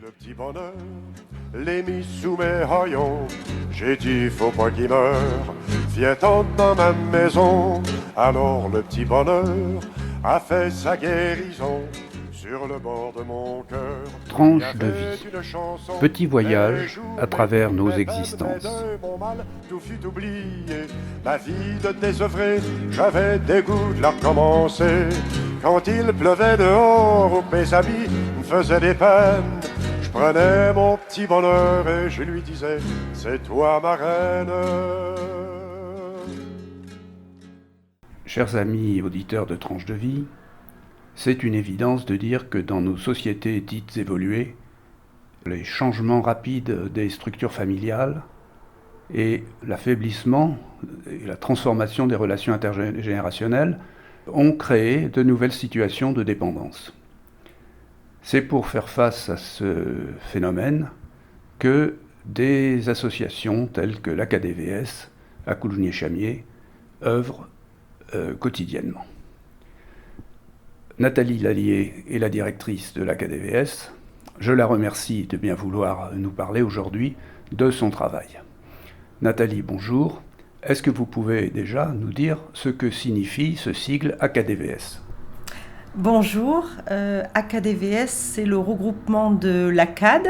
Le petit bonheur l'ai mis sous mes haillons. J'ai dit faut pas qu'il meure, viens-t'en dans ma maison. Alors le petit bonheur a fait sa guérison sur le bord de mon cœur. Tranche de vie, petit voyage à travers nos existences. Mon mal, tout fut oublié, ma vie de désœuvré, j'avais dégoût de la recommencer. Quand il pleuvait dehors ou mes amis me faisaient des peines, je prenais mon petit bonheur et je lui disais c'est toi ma reine. Chers amis auditeurs de Tranche de vie, c'est une évidence de dire que dans nos sociétés dites évoluées, les changements rapides des structures familiales et l'affaiblissement et la transformation des relations intergénérationnelles ont créé de nouvelles situations de dépendance. C'est pour faire face à ce phénomène que des associations telles que l'AKDVS, à Coulugny-Chamiers, œuvrent quotidiennement. Nathalie Lallier est la directrice de l'AKDVS. Je la remercie de bien vouloir nous parler aujourd'hui de son travail. Nathalie, bonjour. Est-ce que vous pouvez déjà nous dire ce que signifie ce sigle AKDVS ? Bonjour, AKDVS, c'est le regroupement de l'ACAD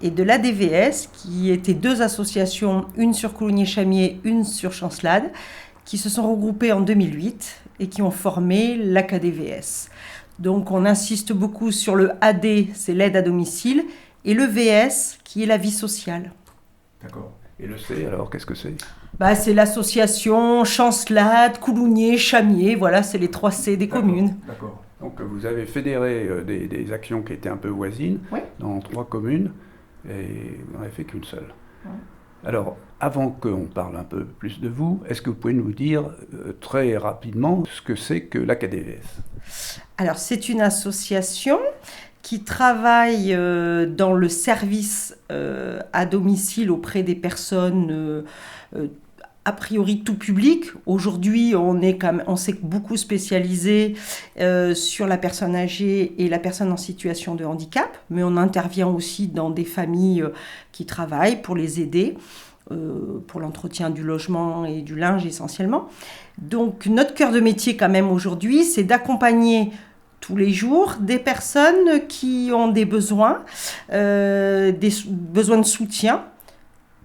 et de l'ADVS, qui étaient deux associations, une sur Coulugny-Chamiers, une sur Chancelade, qui se sont regroupées en 2008 et qui ont formé l'AKDVS. Donc on insiste beaucoup sur le AD, c'est l'aide à domicile, et le VS, qui est la vie sociale. D'accord. Et le C, alors, qu'est-ce que c'est ? C'est l'association Chancelade, Coulugny, Chamiers, voilà, c'est les 3 C des communes. D'accord. Donc vous avez fédéré des actions qui étaient un peu voisines, Oui. dans 3 communes, et vous n'en avez fait qu'une seule. Oui. Alors, avant qu'on parle un peu plus de vous, est-ce que vous pouvez nous dire très rapidement ce que c'est que l'AKDVS ? Alors, c'est une association qui travaille dans le service à domicile auprès des personnes a priori tout public. Aujourd'hui, on s'est beaucoup spécialisé sur la personne âgée et la personne en situation de handicap, mais on intervient aussi dans des familles qui travaillent pour les aider, pour l'entretien du logement et du linge essentiellement. Donc notre cœur de métier quand même aujourd'hui, c'est d'accompagner tous les jours des personnes qui ont des besoins de soutien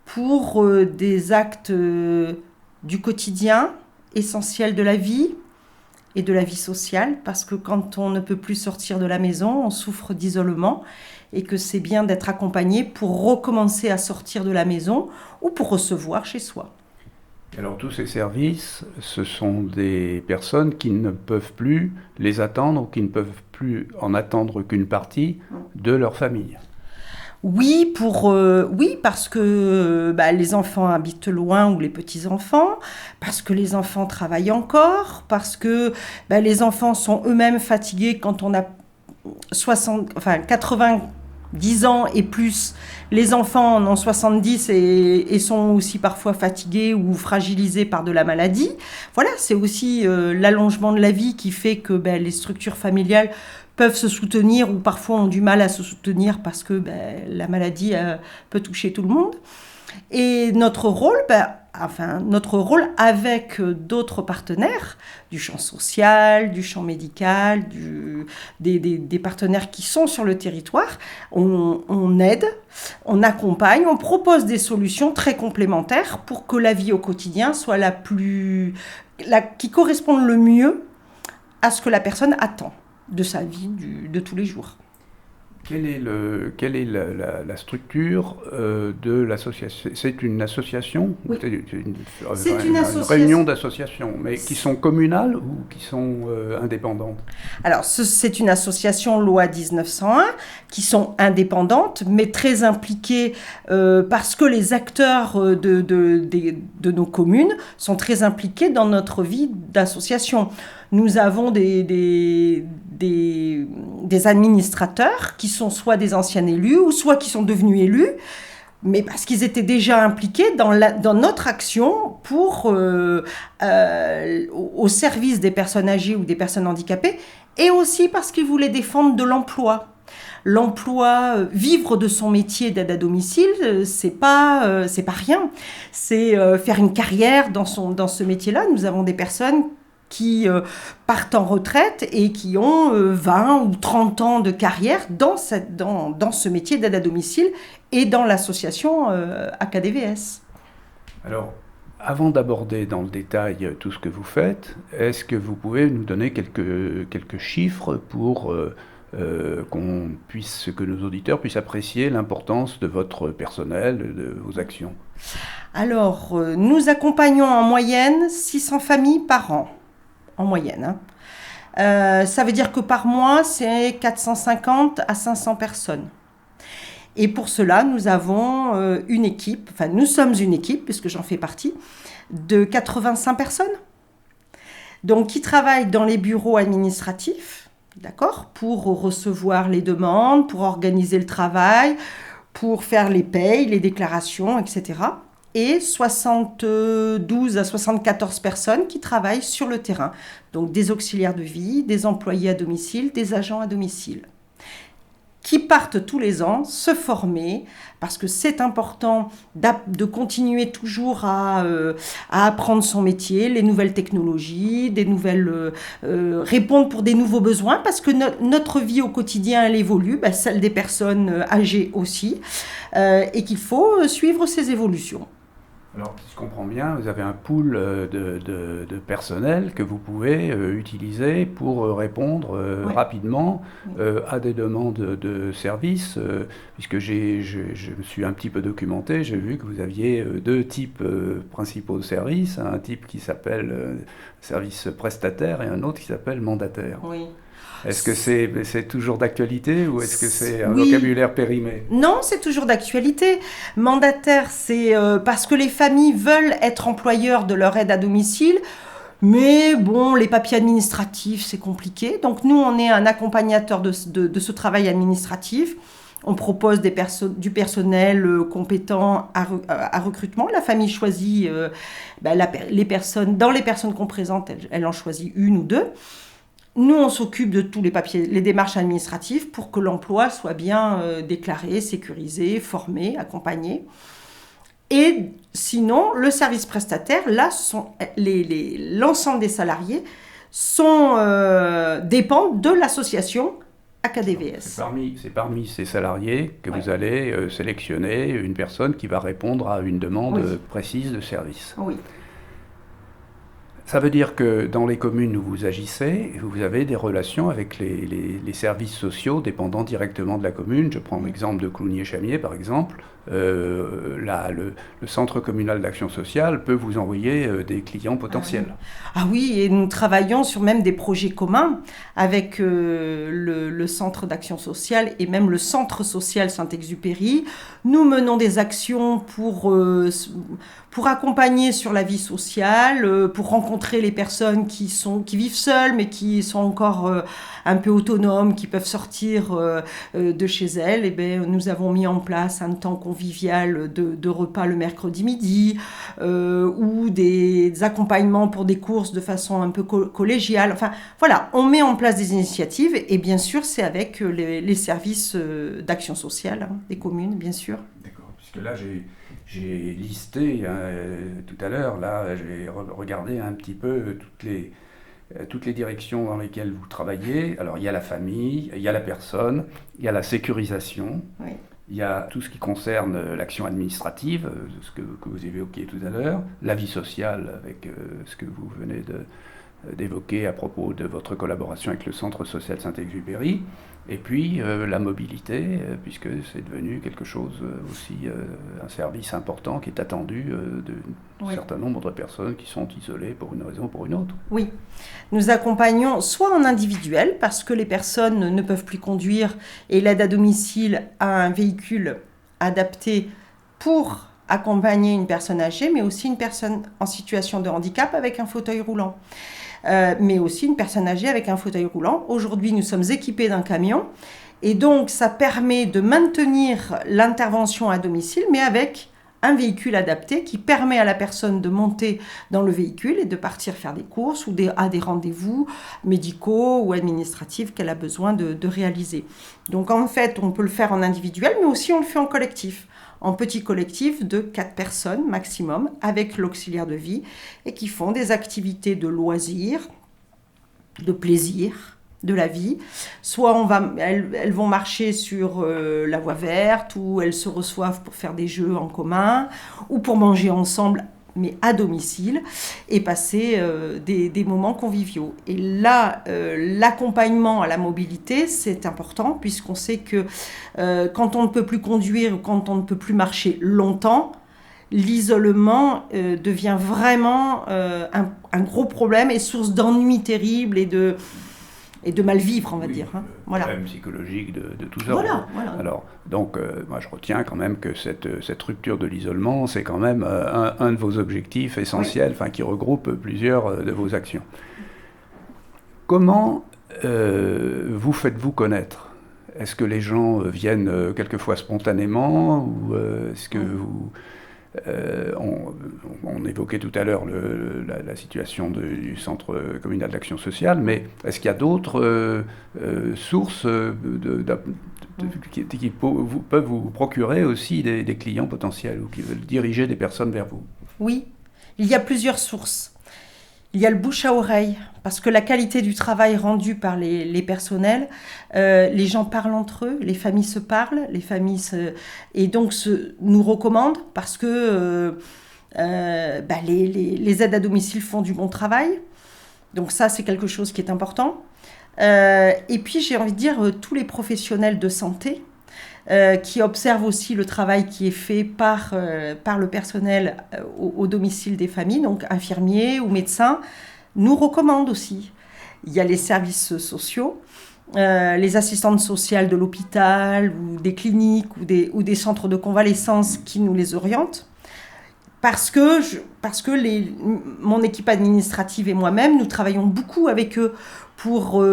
pour des actes du quotidien, essentiels de la vie et de la vie sociale, parce que quand on ne peut plus sortir de la maison, on souffre d'isolement, et que c'est bien d'être accompagné pour recommencer à sortir de la maison ou pour recevoir chez soi. Alors tous ces services, ce sont des personnes qui ne peuvent plus les attendre, ou qui ne peuvent plus en attendre qu'une partie de leur famille. Oui, parce que les enfants habitent loin, ou les petits-enfants, parce que les enfants travaillent encore, parce que les enfants sont eux-mêmes fatigués quand on a 90 ans et plus. Les enfants en ont 70 et sont aussi parfois fatigués ou fragilisés par de la maladie. Voilà, c'est aussi l'allongement de la vie qui fait que les structures familiales peuvent se soutenir, ou parfois ont du mal à se soutenir parce que la maladie peut toucher tout le monde. Et notre rôle avec d'autres partenaires du champ social, du champ médical, des partenaires qui sont sur le territoire, on aide, on accompagne, on propose des solutions très complémentaires pour que la vie au quotidien soit qui corresponde le mieux à ce que la personne attend de sa vie de tous les jours. Quelle est la structure de l'association ? C'est une association ? Oui. C'est une réunion d'associations, mais qui sont communales ou qui sont indépendantes ? Alors, c'est une association loi 1901 qui sont indépendantes, mais très impliquées parce que les acteurs de nos communes sont très impliqués dans notre vie d'association. Nous avons des administrateurs qui sont soit des anciens élus ou soit qui sont devenus élus, mais parce qu'ils étaient déjà impliqués dans notre action au service des personnes âgées ou des personnes handicapées, et aussi parce qu'ils voulaient défendre de l'emploi. l'emploi, vivre de son métier d'aide à domicile, c'est pas rien. C'est faire une carrière dans ce métier-là. Nous avons des personnes qui partent en retraite et qui ont 20 ou 30 ans de carrière dans ce métier d'aide à domicile et dans l'association AKDVS. Alors, avant d'aborder dans le détail tout ce que vous faites, est-ce que vous pouvez nous donner quelques chiffres pour que nos auditeurs puissent apprécier l'importance de votre personnel, de vos actions? Alors, nous accompagnons en moyenne 600 familles par an. En moyenne. Ça veut dire que par mois, c'est 450 à 500 personnes. Et pour cela, nous avons une équipe, enfin nous sommes une équipe, puisque j'en fais partie, de 85 personnes. Donc qui travaillent dans les bureaux administratifs, d'accord, pour recevoir les demandes, pour organiser le travail, pour faire les payes, les déclarations, etc. Et 72 à 74 personnes qui travaillent sur le terrain. Donc des auxiliaires de vie, des employés à domicile, des agents à domicile, qui partent tous les ans se former, parce que c'est important de continuer toujours à apprendre son métier, les nouvelles technologies, répondre pour des nouveaux besoins, parce que notre vie au quotidien, elle évolue, celle des personnes âgées aussi, et qu'il faut suivre ces évolutions. Alors, si je comprends bien, vous avez un pool de personnel que vous pouvez utiliser pour répondre rapidement à des demandes de services, puisque je me suis un petit peu documenté, j'ai vu que vous aviez deux types principaux de services, un type qui s'appelle service prestataire et un autre qui s'appelle mandataire. Oui. Est-ce que c'est toujours d'actualité ou est-ce que c'est un vocabulaire périmé? Non, c'est toujours d'actualité. Mandataire, c'est parce que les familles veulent être employeurs de leur aide à domicile, mais bon, les papiers administratifs, c'est compliqué. Donc nous, on est un accompagnateur de ce travail administratif. On propose du personnel compétent à recrutement. La famille choisit les personnes. Dans les personnes qu'on présente, elle en choisit une ou deux. Nous, on s'occupe de tous les papiers, les démarches administratives pour que l'emploi soit bien déclaré, sécurisé, formé, accompagné. Et sinon, le service prestataire, là, l'ensemble des salariés dépendent de l'association AKDVS. C'est parmi ces salariés que vous allez sélectionner une personne qui va répondre à une demande précise de service. Oui. Ça veut dire que dans les communes où vous agissez, vous avez des relations avec les services sociaux dépendant directement de la commune. Je prends l'exemple de Clougnier-Chamiers, par exemple. Le centre communal d'action sociale peut vous envoyer des clients potentiels. Ah oui, et nous travaillons sur même des projets communs avec le centre d'action sociale et même le centre social Saint-Exupéry. Nous menons des actions pour accompagner sur la vie sociale, pour rencontrer les personnes qui vivent seules mais qui sont encore un peu autonomes, qui peuvent sortir de chez elles. Et bien, nous avons mis en place un temps convivial de repas le mercredi midi, ou des accompagnements pour des courses de façon un peu collégiale. Enfin, voilà, on met en place des initiatives et bien sûr, c'est avec les services d'action sociale des communes, bien sûr. D'accord, puisque là, j'ai listé tout à l'heure, là, j'ai regardé un petit peu toutes les directions dans lesquelles vous travaillez. Alors, il y a la famille, il y a la personne, il y a la sécurisation, il y a tout ce qui concerne l'action administrative, ce que vous évoquiez tout à l'heure, la vie sociale avec ce que vous venez d'évoquer à propos de votre collaboration avec le Centre social Saint-Exupéry, et puis la mobilité, puisque c'est devenu quelque chose aussi, un service important qui est attendu d'un certain nombre de personnes qui sont isolées pour une raison ou pour une autre. Oui, nous accompagnons soit en individuel, parce que les personnes ne peuvent plus conduire et l'aide à domicile a un véhicule adapté pour accompagner une personne âgée, mais aussi une personne en situation de handicap avec un fauteuil roulant. Mais aussi une personne âgée avec un fauteuil roulant. Aujourd'hui, nous sommes équipés d'un camion et donc ça permet de maintenir l'intervention à domicile, mais avec un véhicule adapté qui permet à la personne de monter dans le véhicule et de partir faire des courses ou à des rendez-vous médicaux ou administratifs qu'elle a besoin de réaliser. Donc en fait, on peut le faire en individuel, mais aussi on le fait en collectif. En petit collectif de 4 personnes maximum, avec l'auxiliaire de vie, et qui font des activités de loisirs, de plaisir, de la vie. Soit elles vont marcher sur la voie verte, ou elles se reçoivent pour faire des jeux en commun, ou pour manger ensemble, mais à domicile, et passer des moments conviviaux. Et là, l'accompagnement à la mobilité, c'est important, puisqu'on sait que quand on ne peut plus conduire ou quand on ne peut plus marcher longtemps, l'isolement devient vraiment un gros problème et source d'ennui terrible et de mal-vivre, on va dire. Hein. Voilà. Problème psychologique de tout ça. Voilà. Alors, donc, moi je retiens quand même que cette rupture de l'isolement, c'est quand même un de vos objectifs essentiels, qui regroupe plusieurs de vos actions. Comment vous faites-vous connaître ? Est-ce que les gens viennent quelquefois spontanément, ou est-ce que vous... on évoquait tout à l'heure la situation du Centre communal d'action sociale, mais est-ce qu'il y a d'autres sources qui peuvent vous procurer aussi des clients potentiels ou qui veulent diriger des personnes vers vous ? Oui, il y a plusieurs sources. Il y a le bouche à oreille, parce que la qualité du travail rendu par les personnels, les gens parlent entre eux, les familles se parlent, et donc nous recommandent, parce que les aides à domicile font du bon travail. Donc ça, c'est quelque chose qui est important. Et puis, j'ai envie de dire, tous les professionnels de santé, qui observent aussi le travail qui est fait par le personnel au domicile des familles, donc infirmiers ou médecins, nous recommandent aussi. Il y a les services sociaux, les assistantes sociales de l'hôpital ou des cliniques ou des centres de convalescence qui nous les orientent. Parce que mon équipe administrative et moi-même, nous travaillons beaucoup avec eux pour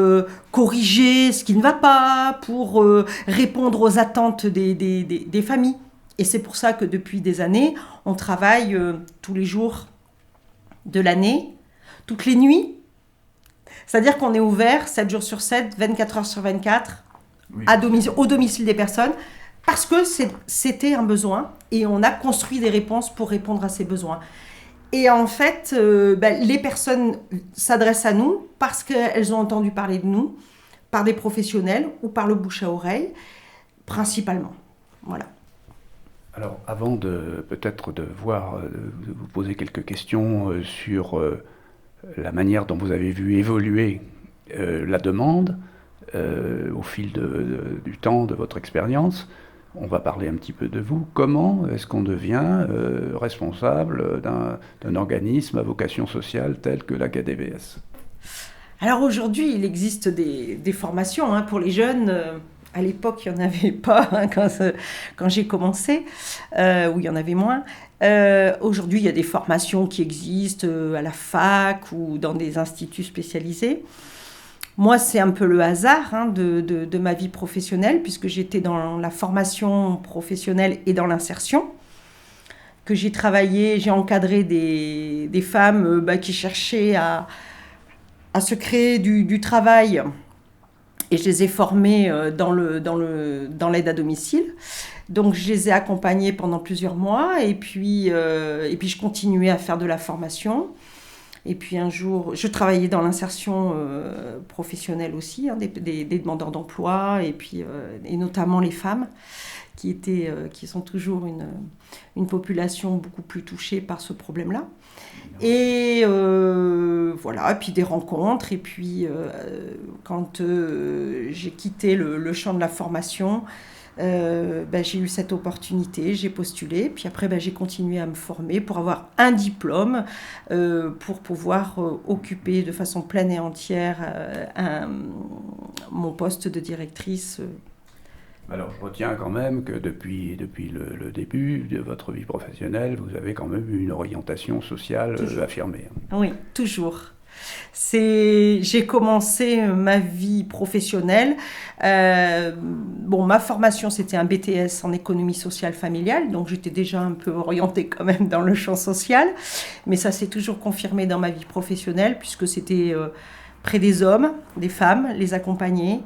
corriger ce qui ne va pas, pour répondre aux attentes des familles. Et c'est pour ça que depuis des années, on travaille tous les jours de l'année, toutes les nuits. C'est-à-dire qu'on est ouvert 7 jours sur 7, 24 heures sur 24, oui, au domicile des personnes, parce que c'était un besoin et on a construit des réponses pour répondre à ces besoins. Et en fait, les personnes s'adressent à nous parce qu'elles ont entendu parler de nous, par des professionnels ou par le bouche à oreille, principalement. Voilà. Alors, avant peut-être de vous poser quelques questions sur la manière dont vous avez vu évoluer la demande au fil du temps de votre expérience, on va parler un petit peu de vous. Comment est-ce qu'on devient responsable d'un organisme à vocation sociale tel que la KDVS ? Alors aujourd'hui, il existe des formations pour les jeunes. À l'époque, il n'y en avait pas quand j'ai commencé, ou il y en avait moins. Aujourd'hui, il y a des formations qui existent à la fac ou dans des instituts spécialisés. Moi, c'est un peu le hasard de ma vie professionnelle, puisque j'étais dans la formation professionnelle et dans l'insertion, que j'ai encadré des femmes qui cherchaient à se créer du travail, et je les ai formées dans l'aide à domicile. Donc, je les ai accompagnées pendant plusieurs mois, et puis je continuais à faire de la formation. Et puis un jour, je travaillais dans l'insertion professionnelle aussi, des demandeurs d'emploi, et notamment les femmes, qui sont toujours une population beaucoup plus touchée par ce problème-là. Et voilà, et puis des rencontres, et puis quand j'ai quitté le champ de la formation, j'ai eu cette opportunité, j'ai postulé, puis après j'ai continué à me former pour avoir un diplôme, pour pouvoir occuper de façon pleine et entière mon poste de directrice. Alors je retiens quand même que depuis le début de votre vie professionnelle, vous avez quand même eu une orientation sociale affirmée. Oui, toujours. J'ai commencé ma vie professionnelle. Ma formation, c'était un BTS en économie sociale familiale, donc j'étais déjà un peu orientée quand même dans le champ social. Mais ça s'est toujours confirmé dans ma vie professionnelle, puisque c'était près des hommes, des femmes, les accompagner,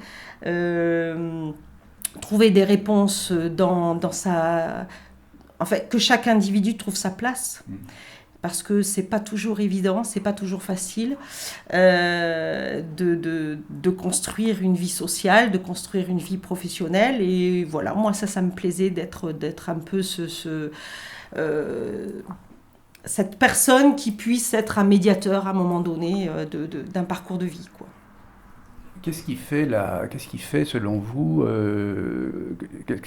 trouver des réponses dans sa... En fait, que chaque individu trouve sa place. Parce que c'est pas toujours évident, c'est pas toujours facile de construire une vie sociale, de construire une vie professionnelle. Et voilà, moi ça me plaisait d'être un peu cette personne qui puisse être un médiateur à un moment donné d'un parcours de vie, quoi. Qu'est-ce qui fait selon vous,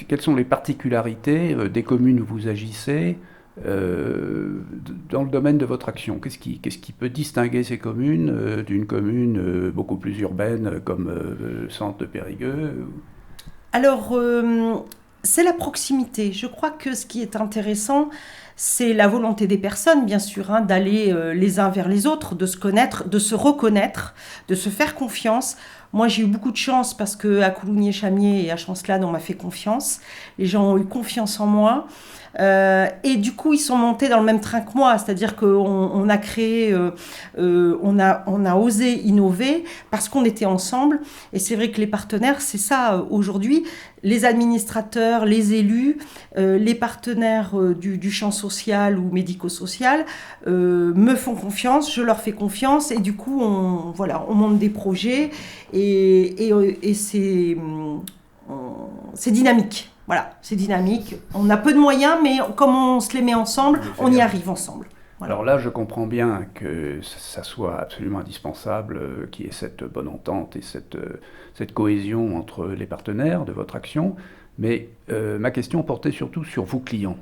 quelles sont les particularités des communes où vous agissez dans le domaine de votre action? Qu'est-ce qui peut distinguer ces communes d'une commune beaucoup plus urbaine comme le centre de Périgueux? Alors, c'est la proximité. Je crois que ce qui est intéressant, c'est la volonté des personnes, bien sûr, d'aller les uns vers les autres, de se connaître, de se reconnaître, de se faire confiance. Moi, j'ai eu beaucoup de chance parce qu'à Coulommiers-Chamiers et à Chancelade, on m'a fait confiance. Les gens ont eu confiance en moi. Et du coup, ils sont montés dans le même train que moi, c'est-à-dire qu'on a créé, on a osé innover parce qu'on était ensemble. Et c'est vrai que les partenaires, c'est ça aujourd'hui. Les administrateurs, les élus, les partenaires du champ social ou médico-social me font confiance, je leur fais confiance et du coup, on monte des projets et c'est dynamique. Voilà, c'est dynamique. On a peu de moyens, mais comme on se les met ensemble, on y arrive ensemble. Voilà. Alors là, je comprends bien que ça soit absolument indispensable qu'il y ait cette bonne entente et cette cohésion entre les partenaires de votre action. Mais ma question portait surtout sur vos clients.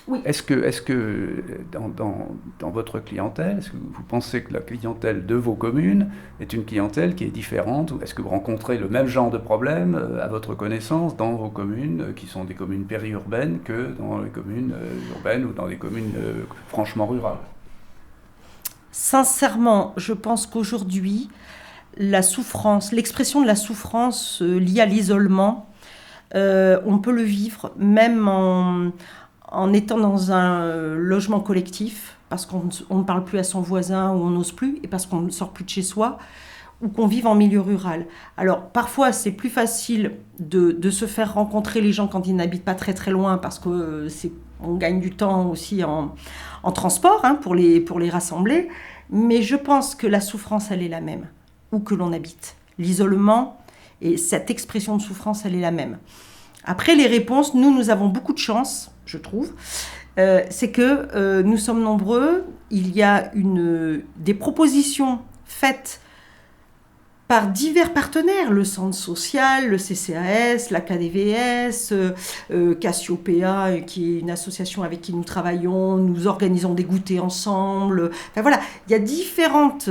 Oui. Est-ce que dans votre clientèle, est-ce que vous pensez que la clientèle de vos communes est une clientèle qui est différente? Ou est-ce que vous rencontrez le même genre de problème à votre connaissance dans vos communes, qui sont des communes périurbaines, que dans les communes urbaines ou dans les communes franchement rurales? Sincèrement, je pense qu'aujourd'hui, l'expression de la souffrance liée à l'isolement, on peut le vivre même en étant dans un logement collectif, parce qu'on ne parle plus à son voisin ou on n'ose plus, et parce qu'on ne sort plus de chez soi, ou qu'on vive en milieu rural. Alors parfois c'est plus facile de se faire rencontrer les gens quand ils n'habitent pas très très loin, parce qu'on gagne du temps aussi en transport pour les rassembler, mais je pense que la souffrance elle est la même, où que l'on habite. L'isolement et cette expression de souffrance elle est la même. Après les réponses, nous avons beaucoup de chance, je trouve, c'est que nous sommes nombreux, il y a des propositions faites par divers partenaires, le centre social, le CCAS, la KDVS, Cassiopéa, qui est une association avec qui nous travaillons, nous organisons des goûters ensemble. Enfin voilà, il y a différentes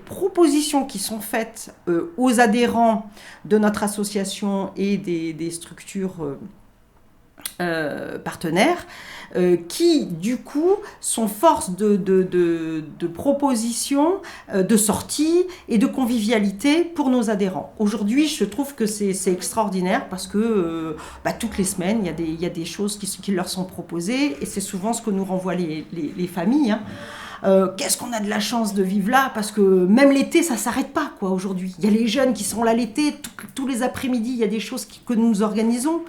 propositions qui sont faites aux adhérents de notre association et des structures partenaires qui, du coup, sont force de propositions, de sorties et de convivialité pour nos adhérents. Aujourd'hui, je trouve que c'est extraordinaire parce que toutes les semaines, il y a des choses qui leur sont proposées et c'est souvent ce que nous renvoient les familles. Qu'est-ce qu'on a de la chance de vivre là, parce que même l'été ça s'arrête pas quoi aujourd'hui. Il y a les jeunes qui sont là l'été, tous les après-midi il y a des choses que nous organisons.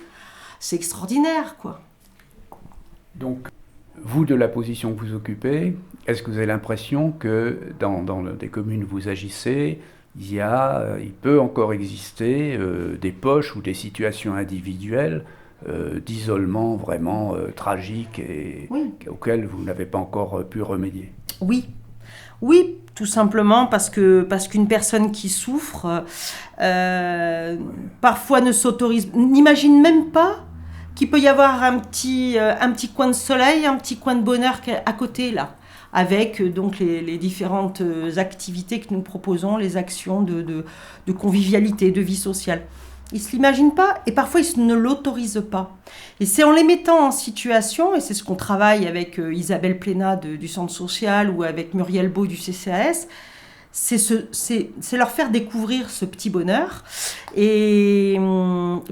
C'est extraordinaire quoi. Donc, vous, de la position que vous occupez, est-ce que vous avez l'impression que dans des communes où vous agissez, il peut encore exister des poches ou des situations individuelles d'isolement vraiment tragiques et oui. Auxquelles vous n'avez pas encore pu remédier? Oui, tout simplement parce qu'une personne qui souffre parfois ne s'autorise, n'imagine même pas qu'il peut y avoir un petit coin de soleil, un petit coin de bonheur à côté là, avec donc les différentes activités que nous proposons, les actions de convivialité, de vie sociale. Ils ne se l'imaginent pas et parfois ils ne l'autorisent pas. Et c'est en les mettant en situation, et c'est ce qu'on travaille avec Isabelle Plénat du Centre social ou avec Muriel Beau du CCAS, c'est leur faire découvrir ce petit bonheur et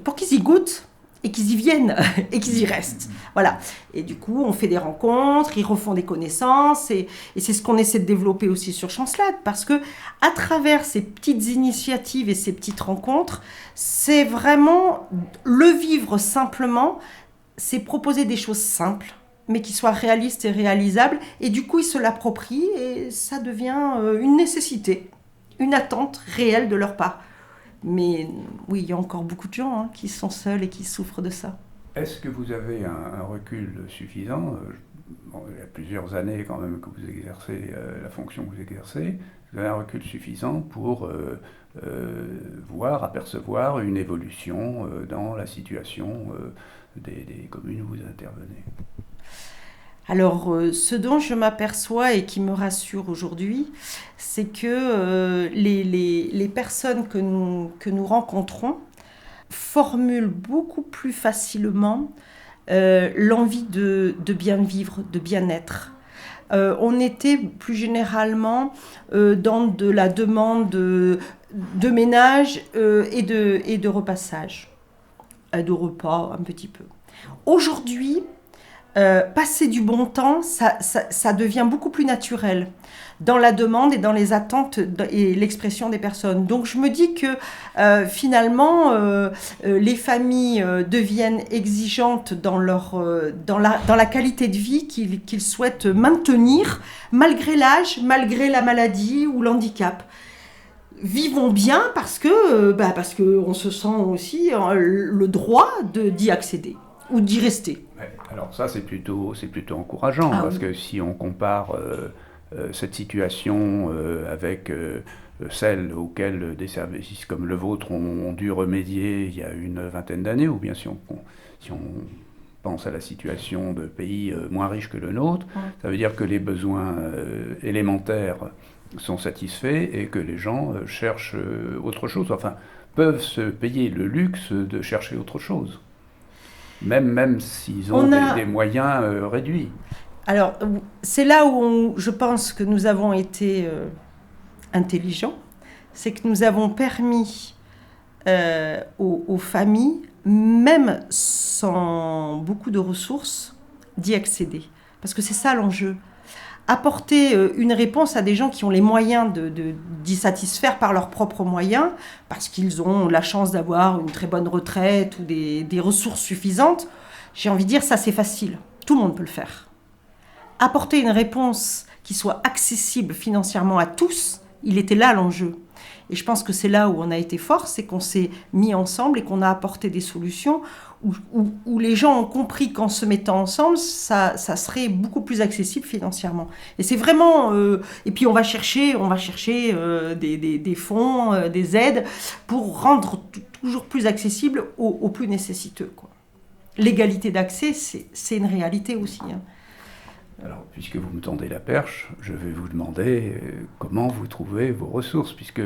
pour qu'ils y goûtent et qu'ils y viennent et qu'ils y restent. Voilà. Et du coup, on fait des rencontres, ils refont des connaissances et c'est ce qu'on essaie de développer aussi sur Chancelade parce que à travers ces petites initiatives et ces petites rencontres, c'est vraiment le vivre simplement, c'est proposer des choses simples mais qui soient réalistes et réalisables et du coup, ils se l'approprient et ça devient une nécessité, une attente réelle de leur part. Mais oui, il y a encore beaucoup de gens qui sont seuls et qui souffrent de ça. Est-ce que vous avez un recul suffisant il y a plusieurs années quand même que vous exercez la fonction que vous exercez. Vous avez un recul suffisant pour apercevoir une évolution dans la situation des communes où vous intervenez. Alors, ce dont je m'aperçois et qui me rassure aujourd'hui, c'est que les personnes que nous rencontrons formulent beaucoup plus facilement l'envie de bien vivre, de bien-être. On était plus généralement dans de la demande de ménage et de repassage, de repas un petit peu. Aujourd'hui, passer du bon temps, ça devient beaucoup plus naturel dans la demande et dans les attentes et l'expression des personnes. Donc je me dis que finalement, les familles deviennent exigeantes dans la qualité de vie qu'ils souhaitent maintenir, malgré l'âge, malgré la maladie ou l'handicap. Vivons bien parce qu'on se sent aussi le droit d'y accéder ou d'y rester. Alors ça, c'est plutôt encourageant, parce que si on compare cette situation avec celle auxquelles des services comme le vôtre ont dû remédier il y a une vingtaine d'années, ou bien si on pense à la situation de pays moins riches que le nôtre, ça veut dire que les besoins élémentaires sont satisfaits et que les gens cherchent autre chose, enfin peuvent se payer le luxe de chercher autre chose. Même s'ils ont des moyens réduits. Alors, c'est là où je pense que nous avons été intelligents, c'est que nous avons permis aux familles, même sans beaucoup de ressources, d'y accéder. Parce que c'est ça l'enjeu. Apporter une réponse à des gens qui ont les moyens d'y satisfaire par leurs propres moyens, parce qu'ils ont la chance d'avoir une très bonne retraite ou des ressources suffisantes, j'ai envie de dire, ça c'est facile. Tout le monde peut le faire. Apporter une réponse qui soit accessible financièrement à tous, il était là l'enjeu. Et je pense que c'est là où on a été fort, c'est qu'on s'est mis ensemble et qu'on a apporté des solutions où les gens ont compris qu'en se mettant ensemble, ça serait beaucoup plus accessible financièrement. Et c'est vraiment... et puis on va chercher des fonds, des aides pour rendre toujours plus accessible aux plus nécessiteux, quoi. L'égalité d'accès, c'est une réalité aussi. Alors, puisque vous me tendez la perche, je vais vous demander comment vous trouvez vos ressources, puisque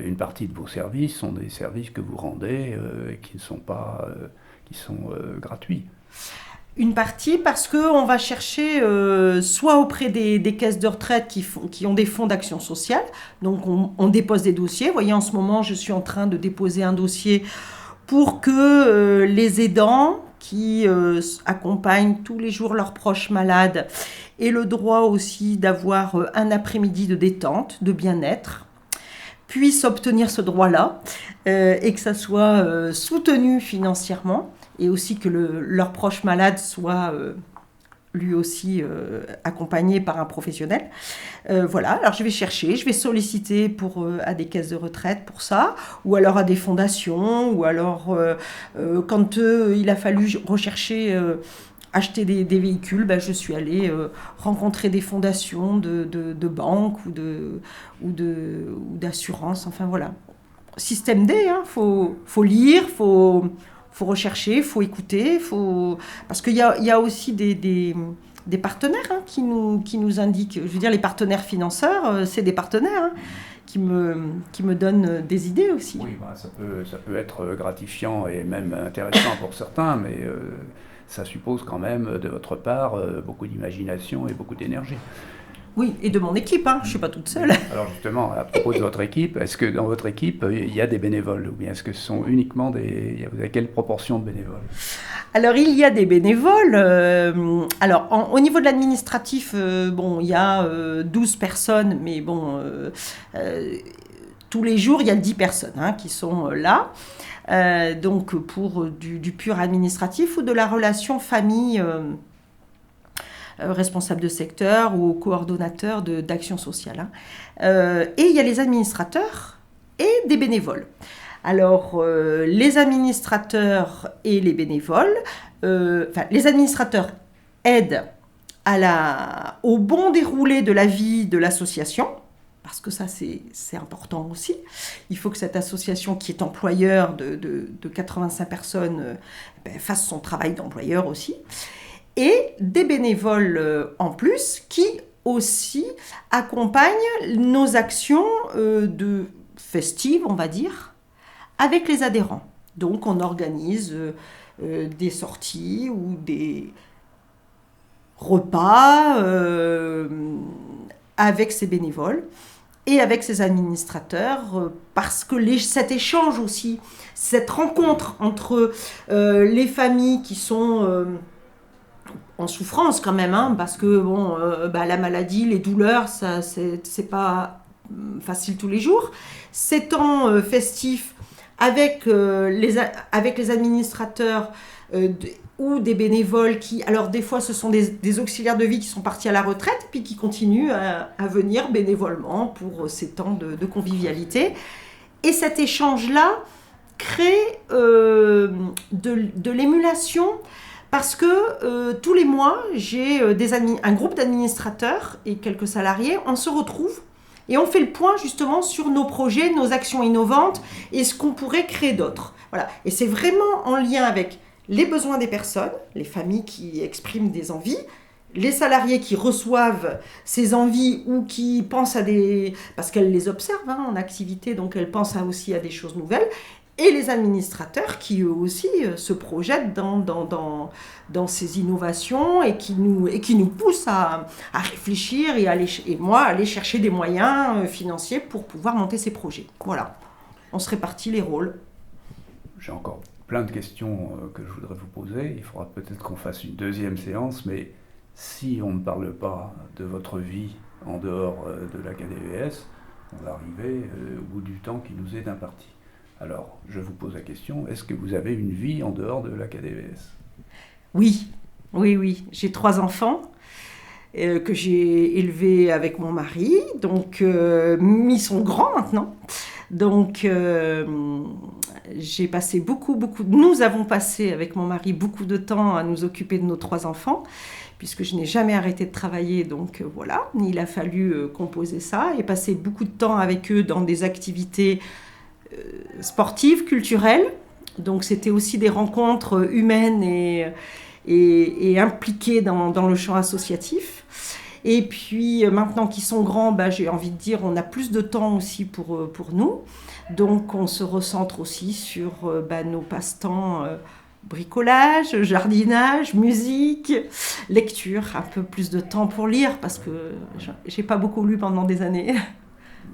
une partie de vos services sont des services que vous rendez et qui ne sont pas... qui sont gratuits. Une partie parce qu'on va chercher soit auprès des caisses de retraite qui ont des fonds d'action sociale, donc on dépose des dossiers. Vous voyez, en ce moment, je suis en train de déposer un dossier pour que les aidants qui accompagnent tous les jours leurs proches malades aient le droit aussi d'avoir un après-midi de détente, de bien-être, puissent obtenir ce droit-là et que ça soit soutenu financièrement et aussi que leur proche malade soit lui aussi accompagné par un professionnel. Voilà, alors je vais solliciter à des caisses de retraite pour ça, ou alors à des fondations, ou alors quand il a fallu rechercher... acheter des véhicules, je suis allée rencontrer des fondations de banques ou d'assurances, enfin voilà. Système D, faut lire, faut rechercher, faut écouter, parce qu'il y a aussi des partenaires qui nous indiquent, je veux dire les partenaires financeurs, c'est des partenaires qui me donnent des idées aussi. Oui, ça peut être gratifiant et même intéressant pour certains, mais... ça suppose quand même de votre part beaucoup d'imagination et beaucoup d'énergie. Oui, et de mon équipe, hein. Je ne suis pas toute seule. Alors justement, à propos de votre équipe, est-ce que dans votre équipe, il y a des bénévoles ou bien est-ce que ce sont uniquement vous avez quelle proportion de bénévoles? Alors, il y a des bénévoles. Au niveau de l'administratif, il y a 12 personnes, mais tous les jours, il y a 10 personnes qui sont là. Donc, pour du pur administratif ou de la relation famille, responsable de secteur ou coordonnateur d'action sociale. Et il y a les administrateurs et des bénévoles. Alors, les administrateurs et les bénévoles, les administrateurs aident au bon déroulé de la vie de l'association, parce que ça, c'est important aussi. Il faut que cette association, qui est employeur de 85 personnes, fasse son travail d'employeur aussi. Et des bénévoles en plus qui aussi accompagnent nos actions festives, on va dire, avec les adhérents. Donc on organise des sorties ou des repas avec ces bénévoles et avec ces administrateurs, parce que cet échange aussi, cette rencontre entre les familles qui sont en souffrance quand même, parce que la maladie, les douleurs, ça c'est pas facile tous les jours. Ces temps festifs avec les administrateurs ou des bénévoles qui, alors des fois ce sont des auxiliaires de vie qui sont partis à la retraite puis qui continuent à venir bénévolement pour ces temps de convivialité. Et cet échange-là crée de l'émulation, parce que tous les mois, j'ai un groupe d'administrateurs et quelques salariés, on se retrouve et on fait le point justement sur nos projets, nos actions innovantes et ce qu'on pourrait créer d'autres. Voilà. Et c'est vraiment en lien avec les besoins des personnes, les familles qui expriment des envies, les salariés qui reçoivent ces envies ou qui pensent parce qu'elles les observent en activité, donc elles pensent aussi à des choses nouvelles, et les administrateurs qui eux aussi se projettent dans ces innovations et qui nous poussent à réfléchir et aller chercher des moyens financiers pour pouvoir monter ces projets. Voilà, on se répartit les rôles. J'ai encore plein de questions que je voudrais vous poser. Il faudra peut-être qu'on fasse une deuxième séance, mais si on ne parle pas de votre vie en dehors de la KDVS, on va arriver au bout du temps qui nous est imparti. Alors, je vous pose la question, est-ce que vous avez une vie en dehors de la KDVS? Oui. J'ai 3 enfants que j'ai élevés avec mon mari. Donc, ils sont grands maintenant. Donc, j'ai passé nous avons passé avec mon mari beaucoup de temps à nous occuper de nos 3 enfants, puisque je n'ai jamais arrêté de travailler. Donc, voilà, il a fallu composer ça et passer beaucoup de temps avec eux dans des activités sportives, culturelles. Donc c'était aussi des rencontres humaines et impliquées dans le champ associatif. Et puis maintenant qu'ils sont grands, j'ai envie de dire, on a plus de temps aussi pour nous. Donc on se recentre aussi sur nos passe-temps, bricolage, jardinage, musique, lecture, un peu plus de temps pour lire parce que j'ai pas beaucoup lu pendant des années.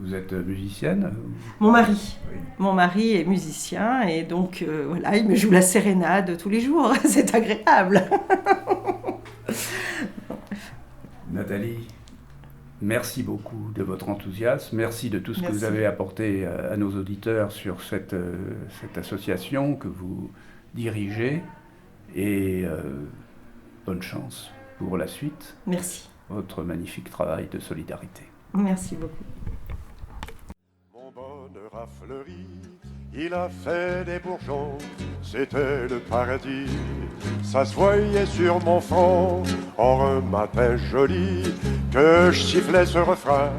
Vous êtes musicienne? Mon mari. Oui. Mon mari est musicien et donc il me joue la sérénade tous les jours. C'est agréable. Nathalie, merci beaucoup de votre enthousiasme. Merci de tout ce que vous avez apporté à nos auditeurs sur cette association que vous dirigez. Et bonne chance pour la suite. Merci. Votre magnifique travail de solidarité. Merci beaucoup. Bonheur a fleuri, il a fait des bourgeons, c'était le paradis. Ça se voyait sur mon front, en un matin joli, que je sifflais ce refrain.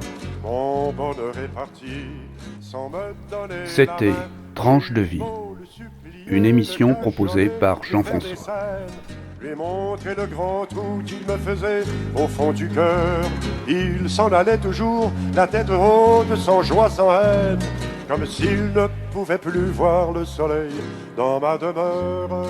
Mon bonheur est parti, sans me donner. C'était Tranche de vie, une émission proposée par Jean-François. Lui montrer le grand trou qu'il me faisait au fond du cœur. Il s'en allait toujours, la tête haute, sans joie, sans haine, comme s'il ne pouvait plus voir le soleil dans ma demeure.